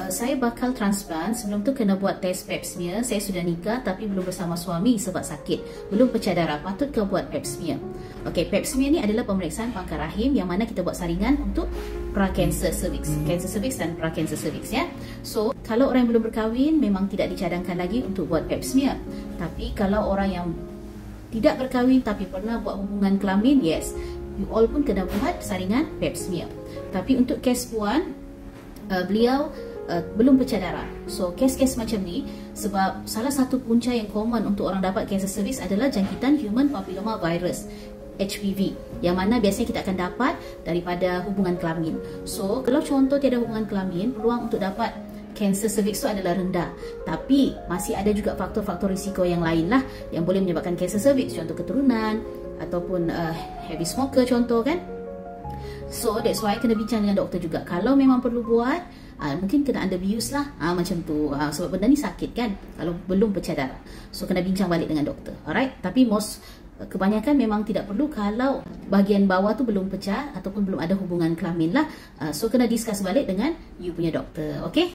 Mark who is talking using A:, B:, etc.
A: saya bakal transplant. Sebelum tu kena buat test pap smear. Saya sudah nikah tapi belum bersama suami sebab sakit, belum pecah darah, patut ke buat pap smear. Okey, pap smear ni adalah pemeriksaan pangkal rahim yang mana kita buat saringan untuk prakanser cervix, kanser cervix dan prakanser cervix ya. So, kalau orang yang belum berkahwin memang tidak dicadangkan lagi untuk buat pap smear. Tapi kalau orang yang tidak berkahwin tapi pernah buat hubungan kelamin, yes, you all pun kena buat saringan pap smear. Tapi untuk kes puan, beliau belum pecah darah. So kes-kes macam ni, sebab salah satu punca yang common untuk orang dapat kanser cervix adalah jangkitan human papilloma virus, HPV, yang mana biasanya kita akan dapat daripada hubungan kelamin. So kalau contoh tiada hubungan kelamin, peluang untuk dapat kanser cervix itu adalah rendah. Tapi masih ada juga faktor-faktor risiko yang lain lah yang boleh menyebabkan kanser cervix, contoh keturunan ataupun heavy smoker contoh kan. So that's why kena bincang dengan doktor juga. Kalau memang perlu buat, mungkin kena under bius lah, macam tu, sebab benda ni sakit kan kalau belum pecah darah. So kena bincang balik dengan doktor. Alright, tapi kebanyakan memang tidak perlu kalau bahagian bawah tu belum pecah ataupun belum ada hubungan kelamin lah. So kena discuss balik dengan you punya doktor. Okay.